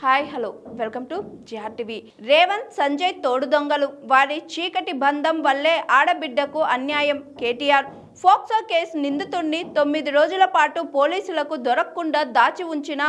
Hi hello welcome to GR TV. Revanth Sanjay తోడు దొంగలు, వారి చీకటి బంధం వల్లే ఆడబిడ్డకు అన్యాయం. కేటీఆర్ ఫోక్సో కేసు నిందితుడిని 9 రోజుల పాటు పోలీసులకు దొరకకుండా దాచి ఉంచిన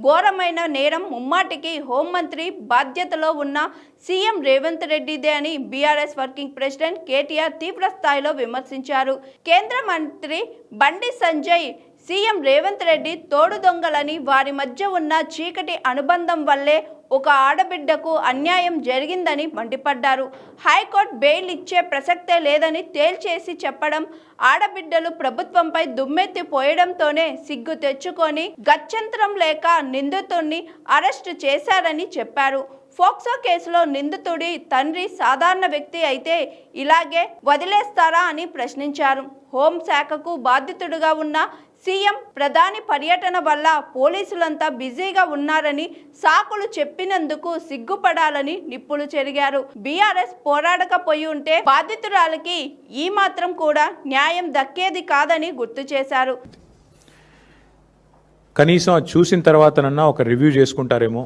ఘోరమైన నేరం ముమ్మాటికి హోంమంత్రి బాధ్యతలో ఉన్న సీఎం రేవంత్ రెడ్డిదే అని బీఆర్ఎస్ వర్కింగ్ ప్రెసిడెంట్ కేటీఆర్ తీవ్ర స్థాయిలో విమర్శించారు. కేంద్ర మంత్రి బండి సంజయ్ సీఎం రేవంత్ రెడ్డి తోడు దొంగలని, వారి మధ్య ఉన్న చీకటి అనుబంధం వల్లే ఒక ఆడబిడ్డకు అన్యాయం జరిగిందని మండిపడ్డారు. హైకోర్టు బెయిల్ ఇచ్చే ప్రసక్తే లేదని తేల్చేసి చెప్పడం, ఆడబిడ్డలు ప్రభుత్వంపై దుమ్మెత్తి పోయడంతోనే సిగ్గు తెచ్చుకొని గత్యంతరం లేక నిందితుడిని అరెస్టు చేశారని చెప్పారు. ఫోక్సో కేసులో నిందితుడి తండ్రి సాధారణ వ్యక్తి అయితే ఇలాగే వదిలేస్తారా అని ప్రశ్నించారు. హోంశాఖకు బాధితుడిగా ఉన్న సీఎం ప్రధాని పర్యటన వల్ల పోలీసులంతా బిజీగా ఉన్నారని సాకులు చెప్పినందుకు సిగ్గుపడాలని నిప్పులు చెరిగారు. బీఆర్ఎస్ పోరాడకపోయి ఉంటే బాధితురాలకి ఈ మాత్రం కూడా న్యాయం దక్కేది కాదని గుర్తు చేశారు. కనీసం అది చూసిన తర్వాతనన్నా ఒక రివ్యూ చేసుకుంటారేమో.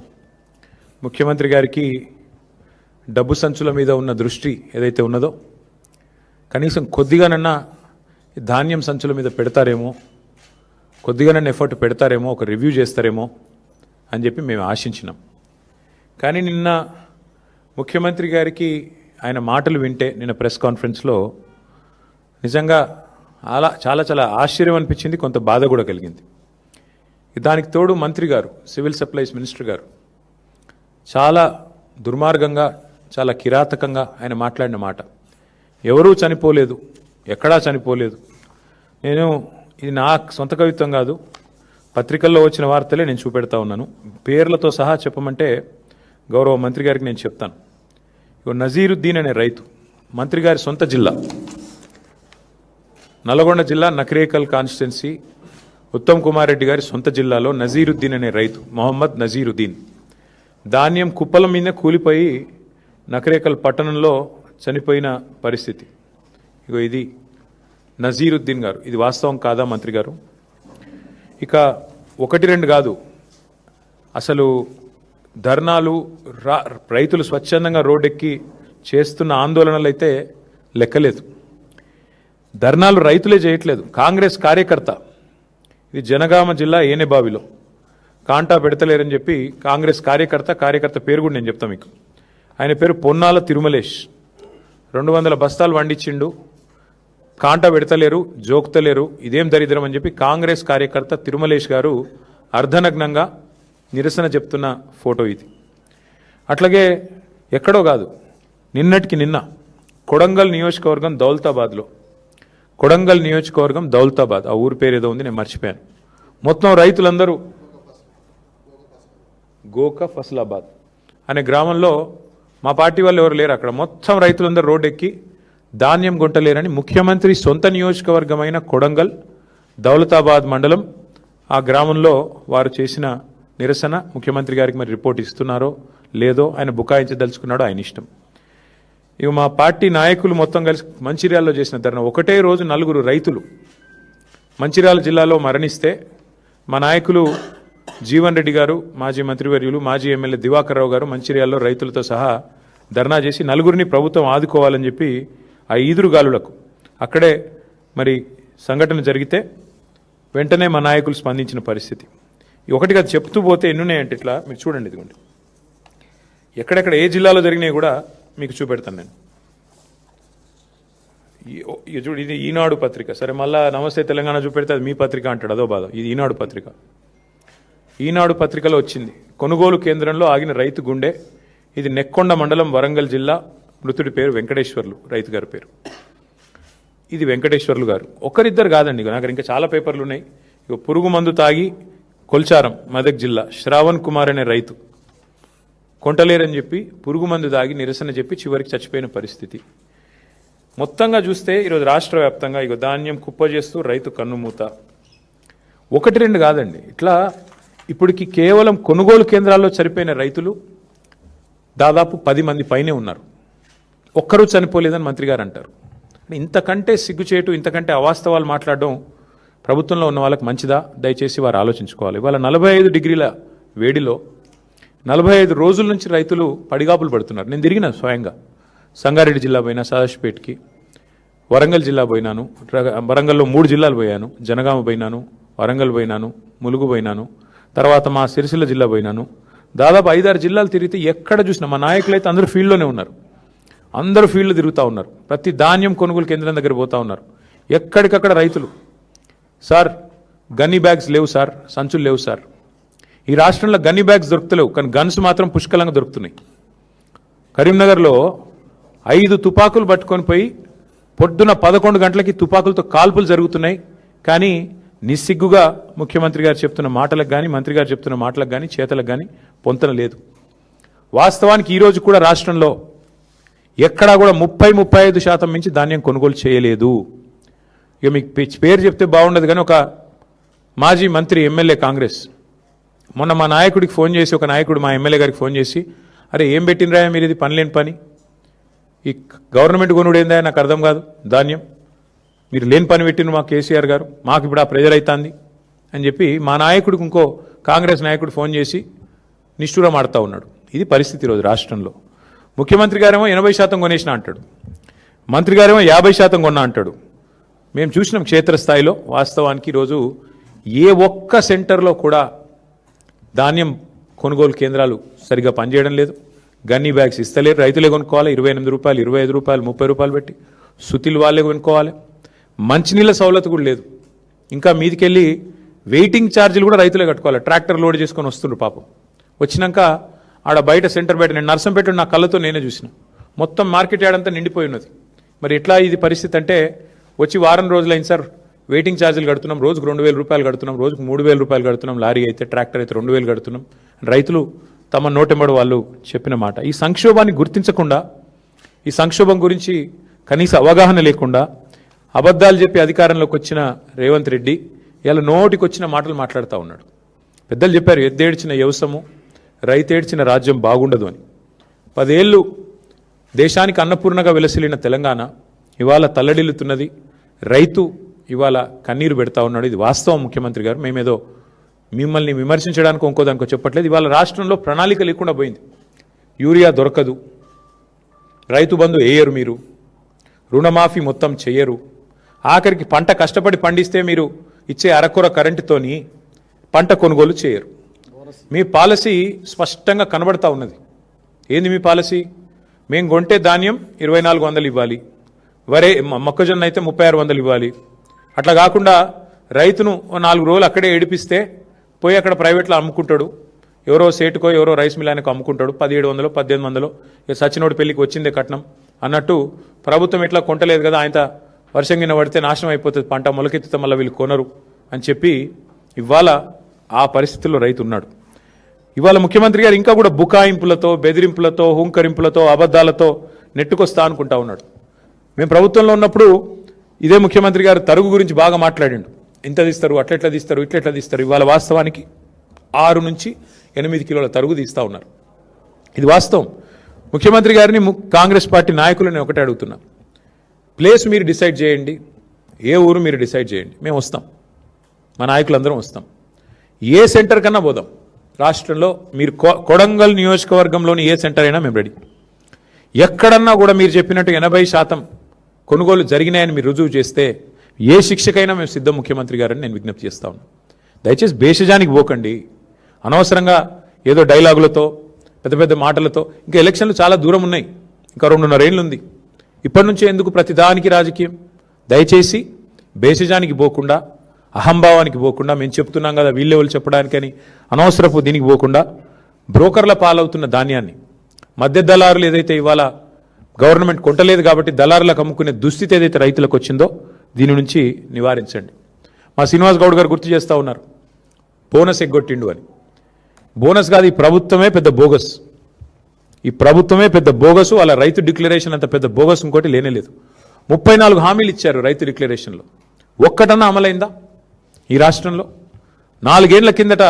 ముఖ్యమంత్రి గారికి డబ్బు సంచుల మీద ఉన్న దృష్టి ఏదైతే ఉన్నదో కనీసం కొద్దిగానన్నా ధాన్యం సంచుల మీద పెడతారేమో, కొద్దిగానన్నా ఎఫర్ట్ పెడతారేమో, ఒక రివ్యూ చేస్తారేమో అని చెప్పి మేము ఆశించినాం. కానీ నిన్న ముఖ్యమంత్రి గారికి ఆయన మాటలు వింటే నిన్న ప్రెస్ కాన్ఫరెన్స్లో నిజంగా చాలా చాలా ఆశ్చర్యం అనిపించింది, కొంత బాధ కూడా కలిగింది. దానికి తోడు మంత్రి గారు, సివిల్ సప్లైస్ మినిస్టర్ గారు చాలా దుర్మార్గంగా, చాలా కిరాతకంగా ఆయన మాట్లాడిన మాట, ఎవరూ చనిపోలేదు, ఎక్కడా చనిపోలేదు. ఇది నా సొంత కవిత్వం కాదు, పత్రికల్లో వచ్చిన వార్తలే నేను చూపెడతా ఉన్నాను. పేర్లతో సహా చెప్పమంటే గౌరవ మంత్రి గారికి నేను చెప్తాను. నజీరుద్దీన్ అనే రైతు, మంత్రి గారి సొంత జిల్లా నల్గొండ జిల్లా నకరేకల్ కాన్స్టిట్యున్సీ, ఉత్తమ్ కుమార్ రెడ్డి గారి సొంత జిల్లాలో నజీరుద్దీన్ అనే రైతు, మొహమ్మద్ నజీరుద్దీన్, ధాన్యం కుప్పల మీద కూలిపోయి నకరేకల్ పట్టణంలో చనిపోయిన పరిస్థితి. ఇది నజీరుద్దీన్ గారు. ఇది వాస్తవం కాదా మంత్రి గారు? ఇక 1-2 కాదు, అసలు ధర్నాలు, రైతులు స్వచ్ఛందంగా రోడ్డెక్కి చేస్తున్న ఆందోళనలు అయితే లెక్కలేదు. ధర్నాలు రైతులే చేయట్లేదు, కాంగ్రెస్ కార్యకర్త, ఇది జనగామ జిల్లా ఏనేబావిలో కాంటా పెడతలేరని చెప్పి కాంగ్రెస్ కార్యకర్త పేరు కూడా నేను చెప్తాను మీకు. ఆయన పేరు పొన్నాల తిరుమలేష్. 200 బస్తాలు వండించిండు, కాంటా పెడతలేరు, జోక్తలేరు, ఇదేం దరిద్రం అని చెప్పి కాంగ్రెస్ కార్యకర్త తిరుమలేష్ గారు అర్ధనగ్నంగా నిరసన చెప్తున్న ఫోటో ఇది. అట్లాగే ఎక్కడో కాదు, నిన్నటికి నిన్న కొడంగల్ నియోజకవర్గం దౌలతాబాద్, ఆ ఊరి పేరు ఏదో ఉంది, నేను మర్చిపోయాను. మొత్తం రైతులందరూ గోక ఫసలాబాద్ అనే గ్రామంలో, మా పార్టీ వాళ్ళు ఎవరు లేరు అక్కడ, మొత్తం రైతులందరూ రోడ్డెక్కి ధాన్యం కొంటలేరని ముఖ్యమంత్రి సొంత నియోజకవర్గమైన కొడంగల్ దౌలతాబాద్ మండలం ఆ గ్రామంలో వారు చేసిన నిరసన ముఖ్యమంత్రి గారికి మరి రిపోర్ట్ ఇస్తున్నారో లేదో, ఆయన బుకాయించదలుచుకున్నాడో ఆయన ఇష్టం. ఇక మా పార్టీ నాయకులు మొత్తం కలిసి మంచిర్యాలలో చేసిన ధర్నా, ఒకటే రోజు 4 రైతులు మంచిర్యాల జిల్లాలో మరణిస్తే మా నాయకులు జీవన్ రెడ్డి గారు, మాజీ మంత్రివర్యులు, మాజీ ఎమ్మెల్యే దివాకర్ రావు గారు మంచిర్యాలలో రైతులతో సహా ధర్నా చేసి 4 ప్రభుత్వం ఆదుకోవాలని చెప్పి ఆ ఈదురుగాలులకు అక్కడే మరి సంఘటన జరిగితే వెంటనే మా నాయకులు స్పందించిన పరిస్థితి. ఒకటిగా చెప్తూ పోతే ఎన్నున్నాయంటే ఇట్లా మీరు చూడండి, ఇదిగోండి ఎక్కడెక్కడ ఏ జిల్లాలో జరిగినాయి కూడా మీకు చూపెడతాను నేను. చూడు, ఇది ఈనాడు పత్రిక. సరే, మళ్ళా నమస్తే తెలంగాణ చూపెడితే అది మీ పత్రిక అంటాడు, అదో బాధ. ఇది ఈనాడు పత్రిక. ఈనాడు పత్రికలో వచ్చింది, కొనుగోలు కేంద్రంలో ఆగిన రైతు గుండె. ఇది నెక్కొండ మండలం, వరంగల్ జిల్లా. మృతుడి పేరు వెంకటేశ్వర్లు, రైతు గారి పేరు. ఇది వెంకటేశ్వర్లు గారు. ఒకరిద్దరు కాదండి, నాకు ఇంకా చాలా పేపర్లు ఉన్నాయి. ఇక పురుగు మందు తాగి కొల్చారం, మెదక్ జిల్లా, శ్రావణ్ కుమార్ అనే రైతు కొంటలేరని చెప్పి పురుగు మందు తాగి నిరసన చెప్పి చివరికి చచ్చిపోయిన పరిస్థితి. మొత్తంగా చూస్తే ఈరోజు రాష్ట్ర వ్యాప్తంగా ఇక ధాన్యం కుప్ప చేస్తూ రైతు కన్నుమూత. 1-2 కాదండి, ఇట్లా ఇప్పటికి కేవలం కొనుగోలు కేంద్రాల్లో చనిపోయిన రైతులు దాదాపు 10 మంది పైనే ఉన్నారు. ఒక్కరూ చనిపోలేదని మంత్రి గారు అంటారు. ఇంతకంటే సిగ్గుచేటు, ఇంతకంటే అవాస్తవాలు మాట్లాడడం ప్రభుత్వంలో ఉన్న వాళ్ళకి మంచిదా? దయచేసి వారు ఆలోచించుకోవాలి. ఇవాళ 45 డిగ్రీల వేడిలో 45 రోజుల నుంచి రైతులు పడిగాపులు పడుతున్నారు. నేను తిరిగిన స్వయంగా సంగారెడ్డి జిల్లా పోయినా, సదాశివపేటకి, వరంగల్ జిల్లా పోయినాను, వరంగల్లో 3 జిల్లాలు పోయాను, జనగామ పోయినాను, వరంగల్ పోయినాను, ములుగు పోయినాను, తర్వాత మా సిరిసిల్ల జిల్లా పోయినాను. దాదాపు 5-6 జిల్లాలు తిరిగితే ఎక్కడ చూసినా మా నాయకులు అయితే అందరూ ఫీల్డ్లోనే ఉన్నారు. అందరూ ఫీల్డ్లో తిరుగుతూ ఉన్నారు. ప్రతి ధాన్యం కొనుగోలు కేంద్రం దగ్గర పోతూ ఉన్నారు. ఎక్కడికక్కడ రైతులు, సార్ గన్నీ బ్యాగ్స్ లేవు సార్, సంచులు లేవు సార్. ఈ రాష్ట్రంలో గన్నీ బ్యాగ్స్ దొరుకుతలేవు, కానీ గన్స్ మాత్రం పుష్కలంగా దొరుకుతున్నాయి. కరీంనగర్లో 5 తుపాకులు పట్టుకొని పోయి పొద్దున 11 గంటలకి తుపాకులతో కాల్పులు జరుగుతున్నాయి. కానీ నిస్సిగ్గుగా ముఖ్యమంత్రి గారు చెప్తున్న మాటలకు కానీ, మంత్రి గారు చెప్తున్న మాటలకు కానీ, చేతలకు కానీ పొంతన లేదు. వాస్తవానికి ఈరోజు కూడా రాష్ట్రంలో ఎక్కడా కూడా 30-35% మించి ధాన్యం కొనుగోలు చేయలేదు. ఇక మీకు పేరు చెప్తే బాగుండదు, కానీ ఒక మాజీ మంత్రి, ఎమ్మెల్యే, కాంగ్రెస్, మొన్న మా నాయకుడికి ఫోన్ చేసి, ఒక నాయకుడు మా ఎమ్మెల్యే గారికి ఫోన్ చేసి, అరే ఏం పెట్టినరా మీరు, ఇది పని లేని పని, ఈ గవర్నమెంట్ కొనుడు ఏందా నాకు అర్థం కాదు, ధాన్యం మీరు లేని పని పెట్టిన మా కేసీఆర్ గారు, మాకు ఇప్పుడు ఆ ప్రెజర్ అవుతుంది అని చెప్పి మా నాయకుడికి ఇంకో కాంగ్రెస్ నాయకుడు ఫోన్ చేసి నిష్ఠూరం ఆడుతూ ఉన్నాడు. ఇది పరిస్థితి ఈరోజు రాష్ట్రంలో. ముఖ్యమంత్రి గారేమో 80% కొనేసిన అంటాడు, మంత్రి గారేమో 50% కొన్నా అంటాడు. మేము చూసినాం క్షేత్రస్థాయిలో. వాస్తవానికి ఈరోజు ఏ ఒక్క సెంటర్లో కూడా ధాన్యం కొనుగోలు కేంద్రాలు సరిగా పనిచేయడం లేదు. గన్నీ బ్యాగ్స్ ఇస్తలేరు, రైతులే కొనుక్కోవాలి. 28 రూపాయలు, 25 రూపాయలు, 30 రూపాయలు పెట్టి సుతిలు వాళ్ళే కొనుక్కోవాలి. మంచినీళ్ళ సౌలత్ కూడా లేదు. ఇంకా మీదికెళ్ళి వెయిటింగ్ ఛార్జీలు కూడా రైతులే కట్టుకోవాలి. ట్రాక్టర్ లోడ్ చేసుకొని వస్తుండ్రు పాపం. వచ్చినాక ఆడ బయట సెంటర్ బయట, నేను నర్సంపేట నా కళ్ళతో నేనే చూసిన, మొత్తం మార్కెట్ యార్డ్ అంతా నిండిపోయి ఉన్నది. మరి ఎట్లా ఇది పరిస్థితి అంటే, వచ్చి వారం రోజులైంది సార్, వెయిటింగ్ ఛార్జీలు కడుతున్నాం, రోజుకు 2000 రూపాయలు కడుతున్నాం, రోజుకు 3000 రూపాయలు కడుతున్నాం, లారీ అయితే, ట్రాక్టర్ అయితే 2000 కడుతున్నాం. రైతులు తమ నోటెంబడి వాళ్ళు చెప్పిన మాట. ఈ సంక్షోభాన్ని గుర్తించకుండా, ఈ సంక్షోభం గురించి కనీస అవగాహన లేకుండా అబద్ధాలు చెప్పి అధికారంలోకి వచ్చిన రేవంత్ రెడ్డి ఇలా నోటికి వచ్చిన మాటలు మాట్లాడుతూ ఉన్నాడు. పెద్దలు చెప్పారు, ఎద్దేడ్చిన వ్యవసము, రైతేడ్చిన రాజ్యం బాగుండదు అని. 10 ఏళ్ళు దేశానికి అన్నపూర్ణగా వెలసిల్లిన తెలంగాణ ఇవాళ తల్లడిల్లుతున్నది. రైతు ఇవాళ కన్నీరు పెడతా ఉన్నాడు. ఇది వాస్తవం ముఖ్యమంత్రి గారు. మేమేదో మిమ్మల్ని విమర్శించడానికి ఇంకోదానికో చెప్పట్లేదు. ఇవాళ రాష్ట్రంలో ప్రణాళిక లేకుండా పోయింది. యూరియా దొరకదు, రైతు బంధు వేయరు, మీరు రుణమాఫీ మొత్తం చెయ్యరు, ఆఖరికి పంట కష్టపడి పండిస్తే మీరు ఇచ్చే అరకొర కరెంటుతోని పంట కొనుగోలు చేయరు. మీ పాలసీ స్పష్టంగా కనబడతా ఉన్నది. ఏంది మీ పాలసీ? మేము కొంటే ధాన్యం 2400 ఇవ్వాలి, వరే మొక్కజొన్న అయితే 3600 ఇవ్వాలి. అట్లా కాకుండా రైతును 4 రోజులు అక్కడే ఏడిపిస్తే పోయి అక్కడ ప్రైవేట్లో అమ్ముకుంటాడు, ఎవరో సేటుకో ఎవరో రైస్ మిల్ ఆయనకు అమ్ముకుంటాడు 1700 1800. ఇక సచినోడి పెళ్లికి వచ్చిందే కట్నం అన్నట్టు ప్రభుత్వం ఎట్లా కొంటలేదు కదా, ఆయన వర్షం కింద పడితే నాశనం అయిపోతుంది పంట, మొలకెత్తితే మళ్ళీ వీళ్ళు కొనరు అని చెప్పి ఇవాళ ఆ పరిస్థితుల్లో రైతు ఉన్నాడు. ఇవాళ ముఖ్యమంత్రి గారు ఇంకా కూడా బుకాయింపులతో, బెదిరింపులతో, హుంకరింపులతో, అబద్ధాలతో నెట్టుకొస్తా అనుకుంటా ఉన్నాడు. మేము ప్రభుత్వంలో ఉన్నప్పుడు ఇదే ముఖ్యమంత్రి గారు తరుగు గురించి బాగా మాట్లాడిండు. ఇంత తీస్తారు, అట్లెట్లా తీస్తారు, ఇట్లెట్లా తీస్తారు. ఇవాళ వాస్తవానికి 6 నుంచి 8 కిలోల తరుగు తీస్తూ ఉన్నారు. ఇది వాస్తవం. ముఖ్యమంత్రి గారిని కాంగ్రెస్ పార్టీ నాయకులని ఒకటే అడుగుతున్నా, ప్లేస్ మీరు డిసైడ్ చేయండి, ఏ ఊరు మీరు డిసైడ్ చేయండి, మేము వస్తాం, మా నాయకులందరం వస్తాం, ఏ సెంటర్ కన్నా పోదాం రాష్ట్రంలో. మీరు కొడంగల్ నియోజకవర్గంలోని ఏ సెంటర్ అయినా మేము రెడీ. ఎక్కడన్నా కూడా మీరు చెప్పినట్టు 80% కొనుగోలు జరిగినాయని మీరు రుజువు చేస్తే ఏ శిక్షకైనా మేము సిద్ధం ముఖ్యమంత్రి గారని నేను విజ్ఞప్తి చేస్తా ఉన్నాను. దయచేసి భేషజానికి పోకండి. అనవసరంగా ఏదో డైలాగులతో, పెద్ద పెద్ద మాటలతో, ఇంకా ఎలక్షన్లు చాలా దూరం ఉన్నాయి, ఇంకా 2.5 ఏళ్ళు ఉంది. ఇప్పటి నుంచే ఎందుకు ప్రతిదానికి రాజకీయం? దయచేసి భేషజానికి పోకుండా, అహంభావానికి పోకుండా, మేము చెప్తున్నాం కదా వీళ్ళెవరు చెప్పడానికని అనవసరపు దీనికి పోకుండా, బ్రోకర్ల పాలవుతున్న ధాన్యాన్ని, మధ్య దళారులు ఏదైతే ఇవాళ గవర్నమెంట్ కొంటలేదు కాబట్టి దళారులకు అమ్ముకునే దుస్థితి ఏదైతే రైతులకు వచ్చిందో దీని నుంచి నివారించండి. మా శ్రీనివాస్ గౌడ్ గారు గుర్తు చేస్తూ ఉన్నారు, బోనస్ ఎగ్గొట్టిండు అని. బోనస్ కాదు, ఈ ప్రభుత్వమే పెద్ద బోగస్. ఈ ప్రభుత్వమే పెద్ద బోగసు. అలా రైతు డిక్లరేషన్ అంత పెద్ద బోగస్ ఇంకోటి లేనేలేదు. 34 హామీలు ఇచ్చారు రైతు డిక్లరేషన్లో. ఒక్కటన్నా అమలైందా ఈ రాష్ట్రంలో? 4 ఏళ్ల కిందట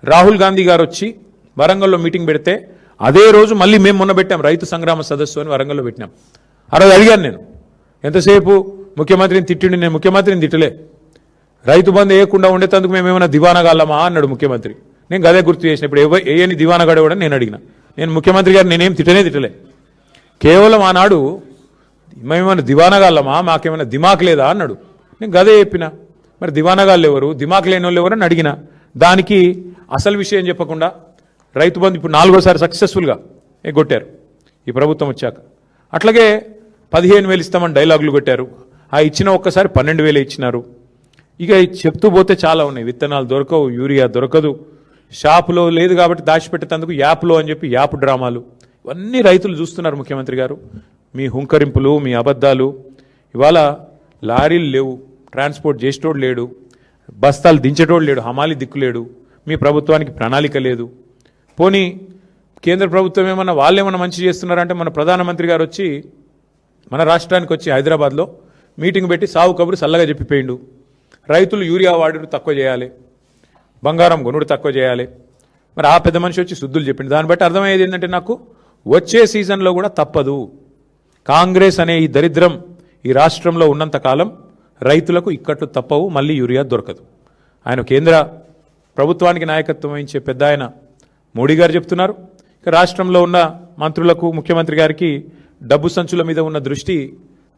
రాహుల్ గాంధీ గారు వచ్చి వరంగల్లో మీటింగ్ పెడితే అదే రోజు మళ్ళీ మేము మొన్న పెట్టాం రైతు సంగ్రామ సదస్సు అని వరంగల్లో పెట్టినాం. ఆ రోజు అడిగాను నేను, ఎంతసేపు ముఖ్యమంత్రిని తిట్టిండి. నేను ముఖ్యమంత్రిని తిట్టలే, రైతు బంధు వేయకుండా ఉండేందుకు మేము ఏమైనా దివానాగాళ్ళమా అన్నాడు ముఖ్యమంత్రి. నేను గదే గుర్తు చేసిన. ఇప్పుడు ఏని దివానగాడు కూడా నేను అడిగిన. నేను ముఖ్యమంత్రి గారు నేనేం తిట్టలే. కేవలం ఆనాడు మేమేమైనా దివానగాళ్ళమా, మాకేమైనా దిమాక్ లేదా అన్నాడు. నేను గదే చెప్పిన. మరి దివానగాళ్ళు ఎవరు, దిమాక్ లేని వాళ్ళు ఎవరు అని అడిగిన. దానికి అసలు విషయం చెప్పకుండా రైతు బంధు ఇప్పుడు 4వ సారి సక్సెస్ఫుల్గా కొట్టారు ఈ ప్రభుత్వం వచ్చాక. అట్లాగే 15,000 ఇస్తామని డైలాగులు కొట్టారు. ఆ ఇచ్చిన ఒక్కసారి 12,000 ఇచ్చినారు. ఇక చెప్తూ పోతే చాలా ఉన్నాయి. విత్తనాలు దొరకవు, యూరియా దొరకదు, షాపులో లేదు కాబట్టి దాచిపెట్టేందుకు యాప్లో అని చెప్పి యాప్ డ్రామాలు, ఇవన్నీ రైతులు చూస్తున్నారు. ముఖ్యమంత్రి గారు మీ హుంకరింపులు, మీ అబద్ధాలు. ఇవాళ లారీలు లేవు, ట్రాన్స్పోర్ట్ చేసేటోడు లేడు, బస్తాలు దించేటోడు లేడు, హమాలి దిక్కులేడు, మీ ప్రభుత్వానికి ప్రణాళిక లేదు. పోనీ కేంద్ర ప్రభుత్వం ఏమన్నా వాళ్ళేమన్నా మంచి చేస్తున్నారంటే మన ప్రధానమంత్రి గారు వచ్చి మన రాష్ట్రానికి వచ్చి హైదరాబాద్లో మీటింగ్ పెట్టి సావు కబురు చల్లగా చెప్పిపోయిండు. రైతులు యూరియా వాడుడు తక్కువ చేయాలి, బంగారం కొనుడు తక్కువ చేయాలి. మరి ఆ పెద్ద మనిషి వచ్చి శుద్ధులు చెప్పిండు. దాన్ని బట్టి అర్థమయ్యేది ఏంటంటే నాకు వచ్చే సీజన్లో కూడా తప్పదు. కాంగ్రెస్ అనే ఈ దరిద్రం ఈ రాష్ట్రంలో ఉన్నంతకాలం రైతులకు ఇక్కట్లు తప్పవు, మళ్ళీ యూరియా దొరకదు. ఆయన కేంద్ర ప్రభుత్వానికి నాయకత్వం వహించే పెద్ద ఆయన మోడీ గారు చెప్తున్నారు. ఇక రాష్ట్రంలో ఉన్న మంత్రులకు, ముఖ్యమంత్రి గారికి డబ్బు సంచుల మీద ఉన్న దృష్టి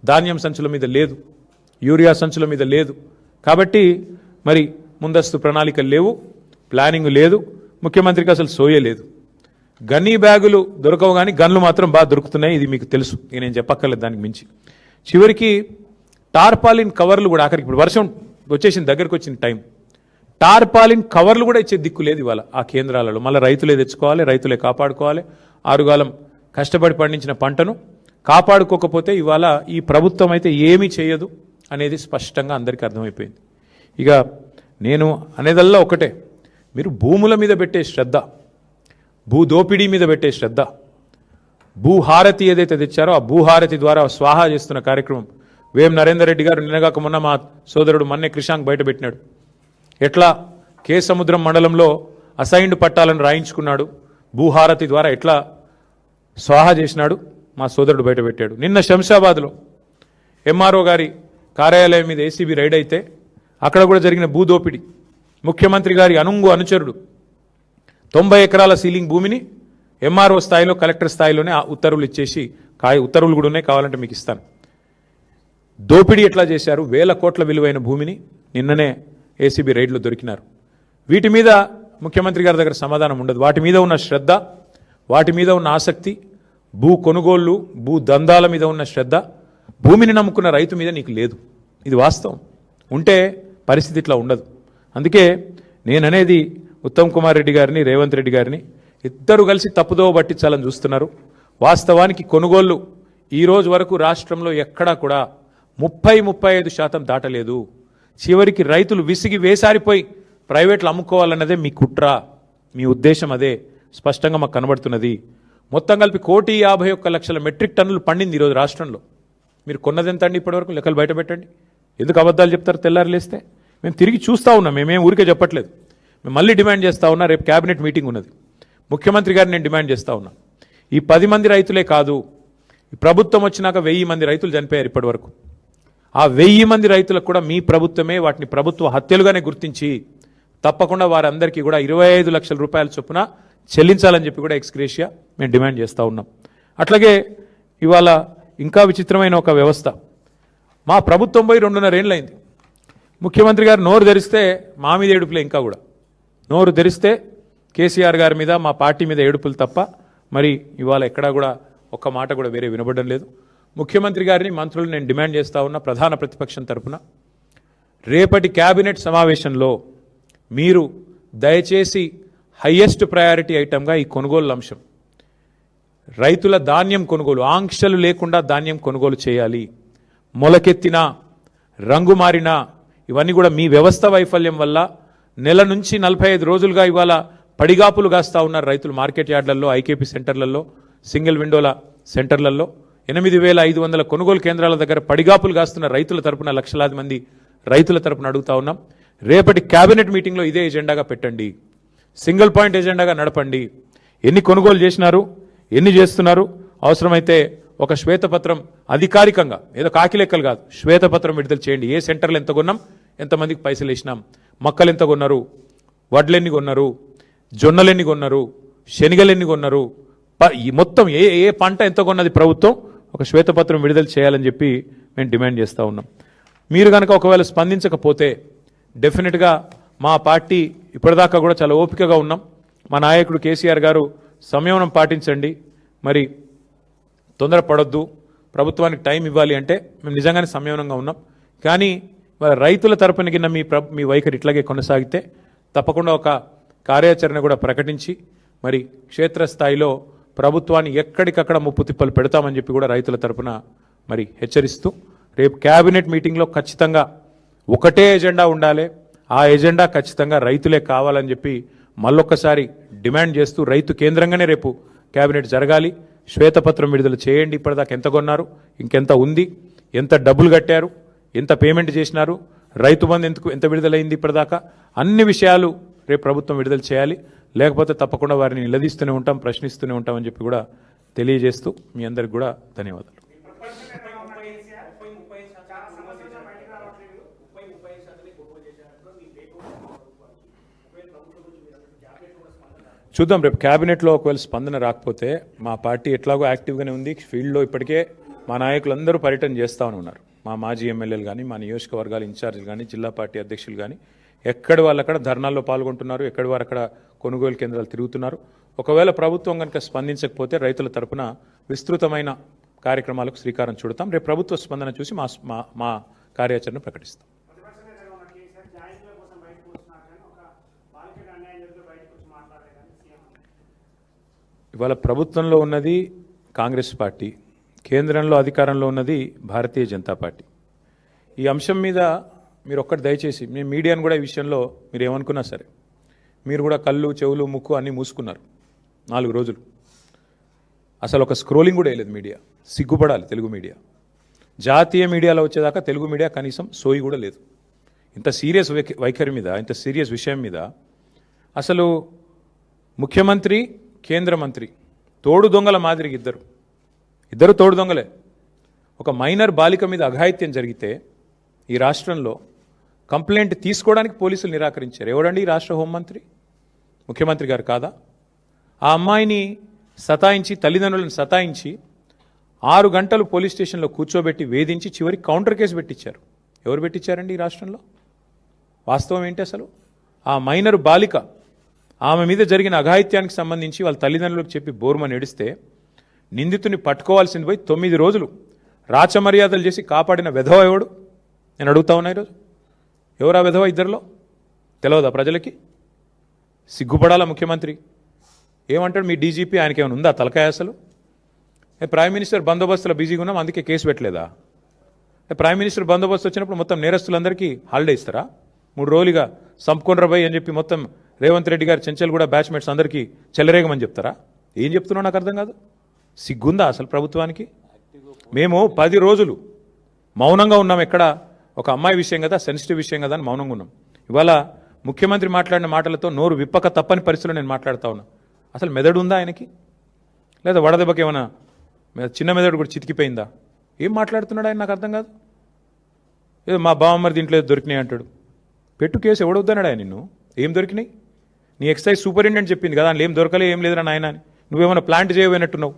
ధాన్యం సంచుల మీద లేదు, యూరియా సంచుల మీద లేదు. కాబట్టి మరి ముందస్తు ప్రణాళికలు లేవు, ప్లానింగ్ లేదు, ముఖ్యమంత్రికి అసలు సోయే లేదు. గన్నీ బ్యాగులు దొరకవు కానీ గన్లు మాత్రం బాగా దొరుకుతున్నాయి. ఇది మీకు తెలుసు, ఇక నేను చెప్పక్కర్లేదు దానికి మించి. చివరికి టార్పాలిన్ కవర్లు కూడా ఆఖరికి ఇప్పుడు వర్షం వచ్చేసింది, దగ్గరకు వచ్చిన టైం, టార్పాలిన్ కవర్లు కూడా ఇచ్చే దిక్కు లేదు ఇవాళ ఆ కేంద్రాలలో. మళ్ళీ రైతులే తెచ్చుకోవాలి, రైతులే కాపాడుకోవాలి. ఆరుగాలం కష్టపడి పండించిన పంటను కాపాడుకోకపోతే ఇవాళ ఈ ప్రభుత్వం అయితే ఏమీ చేయదు అనేది స్పష్టంగా అందరికీ అర్థమైపోయింది. ఇక నేను అనేదల్లా ఒకటే, మీరు భూముల మీద పెట్టే శ్రద్ధ, భూదోపిడీ మీద పెట్టే శ్రద్ధ, భూహారతి ఏదైతే తెచ్చారో ఆ భూహారతి ద్వారా స్వాహా చేస్తున్న కార్యక్రమం వేం నరేందర్ రెడ్డి గారు నిన్నగాక మొన్న మా సోదరుడు మన్నే క్రిషాంక్ బయటపెట్టినాడు. ఎట్లా కే సముద్రం మండలంలో అసైన్డ్ పట్టాలను రాయించుకున్నాడు, భూహారతి ద్వారా ఎట్లా స్వాహా చేసినాడు మా సోదరుడు బయటపెట్టాడు. నిన్న శంషాబాద్లో ఎంఆర్ఓ గారి కార్యాలయం మీద ఏసీబీ రైడ్ అయితే అక్కడ కూడా జరిగిన భూదోపిడి, ముఖ్యమంత్రి గారి అనుచరుడు 90 ఎకరాల సీలింగ్ భూమిని ఎంఆర్ఓ స్థాయిలో, కలెక్టర్ స్థాయిలోనే ఆ ఉత్తర్వులు ఇచ్చేసి, ఉత్తర్వులు కూడా ఉన్నాయి, కావాలంటే మీకు ఇస్తాను. దోపిడీ ఎట్లా చేశారు, 1,000 కోట్ల విలువైన భూమిని నిన్ననే ఏసీబీ రైడ్లో దొరికినారు. వీటి మీద ముఖ్యమంత్రి గారి దగ్గర సమాధానం ఉండదు. వాటి మీద ఉన్న శ్రద్ధ, వాటి మీద ఉన్న ఆసక్తి, భూ కొనుగోళ్లు, భూ దందాల మీద ఉన్న శ్రద్ధ భూమిని నమ్ముకున్న రైతు మీద నీకు లేదు. ఇది వాస్తవం. ఉంటే పరిస్థితి ఇట్లా ఉండదు. అందుకే నేననేది ఉత్తమ్ కుమార్ రెడ్డి గారిని, రేవంత్ రెడ్డి గారిని ఇద్దరు కలిసి తప్పుదోవ పట్టించాలని చూస్తున్నారు. వాస్తవానికి కొనుగోళ్లు ఈ రోజు వరకు రాష్ట్రంలో ఎక్కడా కూడా 30-35% దాటలేదు. చివరికి రైతులు విసిగి వేసారిపోయి ప్రైవేట్లు అమ్ముకోవాలన్నదే మీ కుట్ర, మీ ఉద్దేశం అదే స్పష్టంగా మాకు కనబడుతున్నది. మొత్తం కలిపి 1,51,00,000 మెట్రిక్ టన్నులు పండింది ఈరోజు రాష్ట్రంలో. మీరు కొన్నదెంత అండి ఇప్పటివరకు? లెక్కలు బయట పెట్టండి. ఎందుకు అబద్ధాలు చెప్తారు తెల్లారి లేస్తే? మేము తిరిగి చూస్తూ ఉన్నాం, మేమేం ఊరికే చెప్పట్లేదు. మేము మళ్ళీ డిమాండ్ చేస్తూ ఉన్నా. రేపు క్యాబినెట్ మీటింగ్ ఉన్నది, ముఖ్యమంత్రి గారిని నేను డిమాండ్ చేస్తూ ఉన్నా. ఈ 10 మంది రైతులే కాదు, ఈ ప్రభుత్వం వచ్చినాక 1000 మంది రైతులు చనిపోయారు ఇప్పటివరకు. ఆ 1000 మంది రైతులకు కూడా మీ ప్రభుత్వమే వాటిని ప్రభుత్వ హత్యలుగానే గుర్తించి తప్పకుండా వారందరికీ కూడా 25 లక్షల రూపాయల చొప్పున చెల్లించాలని చెప్పి కూడా ఎక్స్గ్రేషియా మేము డిమాండ్ చేస్తూ ఉన్నాం. అట్లాగే ఇవాళ ఇంకా విచిత్రమైన ఒక వ్యవస్థ, మా ప్రభుత్వం పోయి 2.5 ఏళ్ళు అయింది. ముఖ్యమంత్రి గారు నోరు తెరిస్తే మా మీద ఏడుపులే. ఇంకా కూడా నోరు తెరిస్తే కేసీఆర్ గారి మీద, మా పార్టీ మీద ఏడుపులు తప్ప మరి ఇవాళ ఎక్కడా కూడా ఒక్క మాట కూడా వేరే వినబడడం లేదు. ముఖ్యమంత్రి గారిని, మంత్రులు నేను డిమాండ్ చేస్తూ ఉన్నా ప్రధాన ప్రతిపక్షం తరఫున, రేపటి క్యాబినెట్ సమావేశంలో మీరు దయచేసి హయ్యెస్ట్ ప్రయారిటీ ఐటమ్గా ఈ కొనుగోలు అంశం, రైతుల ధాన్యం కొనుగోలు, ఆంక్షలు లేకుండా ధాన్యం కొనుగోలు చేయాలి. మొలకెత్తినా, రంగు మారినా ఇవన్నీ కూడా మీ వ్యవస్థ వైఫల్యం వల్ల నెల నుంచి 45 రోజులుగా ఇవాళ పడిగాపులు కాస్తూ ఉన్నారు రైతులు. మార్కెట్ యార్డ్లలో, ఐకేపీ సెంటర్లలో, సింగిల్ విండోల సెంటర్లలో 8,500 కొనుగోలు కేంద్రాల దగ్గర పడిగాపులు కాస్తున్న రైతుల తరపున, లక్షలాది మంది రైతుల తరపున అడుగుతా ఉన్నాం. రేపటి క్యాబినెట్ మీటింగ్లో ఇదే ఎజెండాగా పెట్టండి, సింగిల్ పాయింట్ ఎజెండాగా నడపండి. ఎన్ని కొనుగోలు చేసినారు, ఎన్ని చేస్తున్నారు, అవసరమైతే ఒక శ్వేతపత్రం అధికారికంగా, ఏదో కాకి లెక్కలు కాదు, శ్వేతపత్రం విడుదల చేయండి. ఏ సెంటర్లు ఎంత కొన్నాం, ఎంతమందికి పైసలు వేసినాం, మొక్కలు ఎంత కొన్నారు, వడ్లెన్ని కొన్నారు, జొన్నలు ఎన్ని కొన్నారు, శనగలు ఎన్ని కొన్నారు, ఈ మొత్తం ఏ ఏ పంట ఎంత కొన్నది ప్రభుత్వం ఒక శ్వేతపత్రం విడుదల చేయాలని చెప్పి మేము డిమాండ్ చేస్తూ ఉన్నాం. మీరు కనుక ఒకవేళ స్పందించకపోతే డెఫినెట్గా మా పార్టీ ఇప్పటిదాకా కూడా చాలా ఓపికగా ఉన్నాం. మా నాయకుడు కేసీఆర్ గారు సంయమనం పాటించండి, మరి తొందరపడొద్దు, ప్రభుత్వానికి టైం ఇవ్వాలి అంటే మేము నిజంగానే సంయమనంగా ఉన్నాం. కానీ మరి రైతుల తరపున కింద మీ వైఖరి ఇట్లాగే కొనసాగితే తప్పకుండా ఒక కార్యాచరణ కూడా ప్రకటించి మరి క్షేత్రస్థాయిలో ప్రభుత్వాన్ని ఎక్కడికక్కడ ముప్పు తిప్పలు పెడతామని చెప్పి కూడా రైతుల తరపున మరి హెచ్చరిస్తూ రేపు క్యాబినెట్ మీటింగ్లో ఖచ్చితంగా ఒకటే ఎజెండా ఉండాలి. ఆ ఎజెండా ఖచ్చితంగా రైతులే కావాలని చెప్పి మళ్ళొక్కసారి డిమాండ్ చేస్తూ రైతు కేంద్రంగానే రేపు క్యాబినెట్ జరగాలి. శ్వేతపత్రం విడుదల చేయండి. ఇప్పటిదాకా ఎంత కొన్నారు, ఇంకెంత ఉంది, ఎంత డబ్బులు కట్టారు, ఎంత పేమెంట్ చేసినారు, రైతు బంధు ఎంత విడుదలైంది ఇప్పటిదాకా, అన్ని విషయాలు రేపు ప్రభుత్వం విడుదల చేయాలి. లేకపోతే తప్పకుండా వారిని నిలదీస్తూనే ఉంటాం, ప్రశ్నిస్తూనే ఉంటామని చెప్పి కూడా తెలియజేస్తూ మీ అందరికి కూడా ధన్యవాదాలు. చూద్దాం రేపు క్యాబినెట్లో ఒకవేళ స్పందన రాకపోతే మా పార్టీ ఎట్లాగో యాక్టివ్గానే ఉంది. ఫీల్డ్లో ఇప్పటికే మా నాయకులందరూ పర్యటన చేస్తూనే ఉన్నారు. మా మాజీ ఎమ్మెల్యేలు కానీ, మా నియోజకవర్గాల ఇన్ఛార్జీలు కానీ, జిల్లా పార్టీ అధ్యక్షులు కానీ ఎక్కడి వాళ్ళు అక్కడ ధర్నాల్లో పాల్గొంటున్నారు, ఎక్కడి వారు అక్కడ కొనుగోలు కేంద్రాలు తిరుగుతున్నారు. ఒకవేళ ప్రభుత్వం కనుక స్పందించకపోతే రైతుల తరపున విస్తృతమైన కార్యక్రమాలకు శ్రీకారం చుడతాం. రేపు ప్రభుత్వ స్పందన చూసి మా కార్యాచరణ ప్రకటిస్తాం. ఇవాళ ప్రభుత్వంలో ఉన్నది కాంగ్రెస్ పార్టీ, కేంద్రంలో అధికారంలో ఉన్నది భారతీయ జనతా పార్టీ. ఈ అంశం మీద మీరు ఒక్కటి దయచేసి మేము మీడియాను కూడా ఈ విషయంలో మీరు ఏమనుకున్నా సరే, మీరు కూడా కళ్ళు చెవులు ముక్కు అన్నీ మూసుకున్నారు 4 రోజులు. అసలు ఒక స్క్రోలింగ్ కూడా వేయలేదు మీడియా. సిగ్గుపడాలి తెలుగు మీడియా. జాతీయ మీడియాలో వచ్చేదాకా తెలుగు మీడియా కనీసం సోయి కూడా లేదు. ఇంత సీరియస్ వైఖరి మీద, ఇంత సీరియస్ విషయం మీద అసలు ముఖ్యమంత్రి, కేంద్ర మంత్రి తోడు దొంగల మాదిరిగా ఇద్దరు తోడు దొంగలే. ఒక మైనర్ బాలిక మీద అఘాయిత్యం జరిగితే ఈ రాష్ట్రంలో కంప్లైంట్ తీసుకోవడానికి పోలీసులు నిరాకరించారు. ఎవడండి ఈ రాష్ట్ర హోంమంత్రి? ముఖ్యమంత్రి గారు కాదా? ఆ అమ్మాయిని సతాయించి, తల్లిదండ్రులను సతాయించి 6 గంటలు పోలీస్ స్టేషన్లో కూర్చోబెట్టి వేధించి చివరికి కౌంటర్ కేసు పెట్టించారు. ఎవరు పెట్టించారండి ఈ రాష్ట్రంలో? వాస్తవం ఏంటి అసలు? ఆ మైనర్ బాలిక, ఆమె మీద జరిగిన అఘాయిత్యానికి సంబంధించి వాళ్ళ తల్లిదండ్రులకు చెప్పి బోర్మని ఏడిస్తే నిందితుని పట్టుకోవాల్సింది పోయి 9 రోజులు రాచమర్యాదలు చేసి కాపాడిన వెధవ ఎవడు? నేను అడుగుతా ఉన్నా ఈరోజు. ఎవరా వెధవ? ఇద్దరిలో తెలియదా ప్రజలకి? సిగ్గుపడాలా ముఖ్యమంత్రి? ఏమంటాడు మీ డీజీపీ? ఆయనకి ఏమైనా ఉందా తలకాయ అసలు? ప్రైమ్ మినిస్టర్ బందోబస్తులో బిజీగా ఉన్నాం అందుకే కేసు పెట్టలేదా? ప్రైమ్ మినిస్టర్ బందోబస్తు వచ్చినప్పుడు మొత్తం నేరస్తులందరికీ హాలిడే ఇస్తారా? 3 రోజులుగా సంపుకొనరబై అని చెప్పి మొత్తం రేవంత్ రెడ్డి గారు చెంచల్ కూడా బ్యాచ్మేట్స్ అందరికీ చెలరేగమని చెప్తారా? ఏం చెప్తున్నావు నాకు అర్థం కాదు. సిగ్గుందా అసలు ప్రభుత్వానికి? మేము 10 రోజులు మౌనంగా ఉన్నాం. ఎక్కడ ఒక అమ్మాయి విషయం కదా, సెన్సిటివ్ విషయం కదా అని మౌనంగా ఉన్నాం. ఇవాళ ముఖ్యమంత్రి మాట్లాడిన మాటలతో నోరు విప్పక తప్పని పరిస్థితిలో నేను మాట్లాడుతూ ఉన్నా. అసలు మెదడు ఉందా ఆయనకి? లేదా వడదెబ్బకి ఏమైనా చిన్న మెదడు కూడా చితికిపోయిందా? ఏం మాట్లాడుతున్నాడు ఆయన? నాకు అర్థం కాదు. ఏదో మా బావమ్మరి దీంట్లో దొరికినాయి అంటాడు. పెట్టు కేసు ఎవడొద్దన్నాడు ఆయన నిన్ను? ఏం దొరికినాయి? నీ ఎక్సైజ్ సూపరింటెండెంట్ చెప్పింది కదా, అందులో ఏం దొరకలే, ఏం లేదురా నాయన అని. నువ్వేమైనా ప్లాంట్ చేయబోయినట్టున్నావు.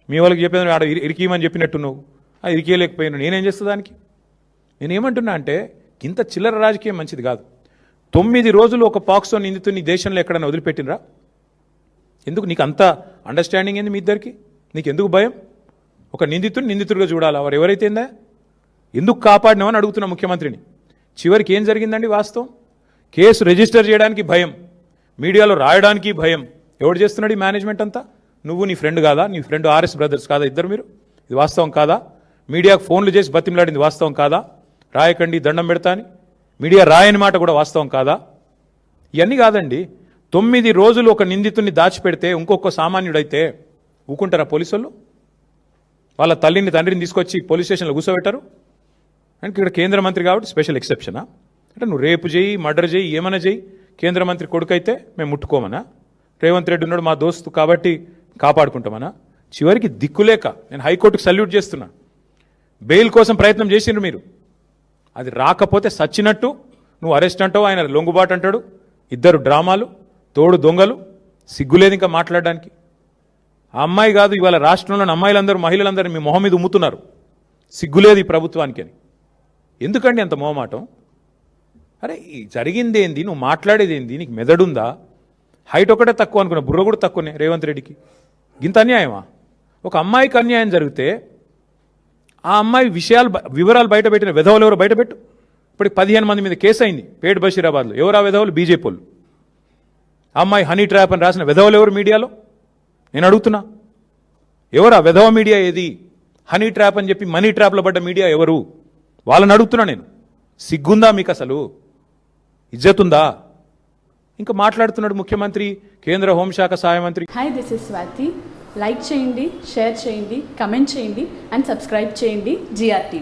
మీ వాళ్ళకి చెప్పేది ఆడ ఇరికీయమని చెప్పినట్టున్నావు. అది ఇరికేయలేకపోయినా నేనేం చేస్తా దానికి? నేనేమంటున్నా అంటే ఇంత చిల్లర రాజకీయం మంచిది కాదు. 9 రోజులు ఒక పాక్సో నిందితుని దేశంలో ఎక్కడైనా వదిలిపెట్టినరా? ఎందుకు నీకు అంత అండర్స్టాండింగ్ ఏంది మీ ఇద్దరికి? నీకు ఎందుకు భయం? ఒక నిందితుడిగా చూడాలా? వారు ఎవరైతేందా ఎందుకు కాపాడినామని అడుగుతున్నా ముఖ్యమంత్రిని. చివరికి ఏం జరిగిందండి వాస్తవం? కేసు రిజిస్టర్ చేయడానికి భయం, మీడియాలో రాయడానికి భయం. ఎవడు చేస్తున్నాడు ఈ మేనేజ్మెంట్ అంతా? నువ్వు నీ ఫ్రెండ్ కాదా? నీ ఫ్రెండ్ ఆర్ఎస్ బ్రదర్స్ కాదా ఇద్దరు మీరు? ఇది వాస్తవం కాదా? మీడియాకు ఫోన్లు చేసి బతిమలాడింది వాస్తవం కాదా? రాయకండి దండం పెడతా అని మీడియా రాయని మాట కూడా వాస్తవం కాదా? ఇవన్నీ కాదండి. 9 రోజులు ఒక నిందితుడిని దాచిపెడితే ఇంకొక సామాన్యుడైతే ఊకుంటారా పోలీసులు? వాళ్ళ తల్లిని తండ్రిని తీసుకొచ్చి పోలీస్ స్టేషన్లో కూర్చోబెట్టారు. అంటే ఇక్కడ కేంద్ర మంత్రి కాబట్టి స్పెషల్ ఎక్సెప్షనా? అంటే నువ్వు రేపు చేయి, మర్డర్ చేయి, ఏమైనా చేయి, కేంద్ర మంత్రి కొడుకైతే మేము ముట్టుకోమనా? రేవంత్ రెడ్డి ఉన్నాడు మా దోస్తు కాబట్టి కాపాడుకుంటామనా? చివరికి దిక్కులేక నేను హైకోర్టుకు సల్యూట్ చేస్తున్నా. బెయిల్ కోసం ప్రయత్నం చేసిండ్రు మీరు, అది రాకపోతే సచ్చినట్టు నువ్వు అరెస్ట్ అంటావు, ఆయన లొంగుబాటు అంటాడు. ఇద్దరు డ్రామాలు. తోడు దొంగలు, సిగ్గులేదు ఇంకా మాట్లాడడానికి. ఆ అమ్మాయి కాదు, ఇవాళ రాష్ట్రంలోని అమ్మాయిలందరూ మహిళలందరూ మీ మొహం మీద ఉమ్ముతున్నారు, సిగ్గులేదు ఈ ప్రభుత్వానికి అని. ఎందుకండి అంత మొహమాటం? అరే జరిగింది ఏంది, నువ్వు మాట్లాడేది ఏంది, నీకు మెదడుందా? హైట్ ఒకటే తక్కువ అనుకున్నా, బుర్ర కూడా తక్కువనే రేవంత్ రెడ్డికి. ఇంత అన్యాయమా? ఒక అమ్మాయికి అన్యాయం జరిగితే ఆ అమ్మాయి వివరాలు బయటపెట్టిన విధవలు ఎవరు బయటపెట్టు. ఇప్పటికి 15 మంది మీద కేసు అయింది పేట్ బషీరాబాద్లో. ఎవరు ఆ విధవలు? బీజేపీ వాళ్ళు. ఆ అమ్మాయి హనీ ట్రాప్ అని రాసిన విధవలు ఎవరు మీడియాలో? నేను అడుగుతున్నా, ఎవరు ఆ విధవ మీడియా? ఏది హనీ ట్రాప్ అని చెప్పి మనీ ట్రాప్లో పడ్డ మీడియా ఎవరు? వాళ్ళని అడుగుతున్నా నేను. సిగ్గుందా మీకు? అసలు ఇజ్జతుందా? ఇంకా మాట్లాడుతున్నాడు ముఖ్యమంత్రి, కేంద్ర హోంశాఖ సహాయ మంత్రి. Hi, this is Swathi. Like చేయండి, షేర్ చేయండి, కమెంట్ చేయండి అండ్ సబ్స్క్రైబ్ చేయండి GRTV.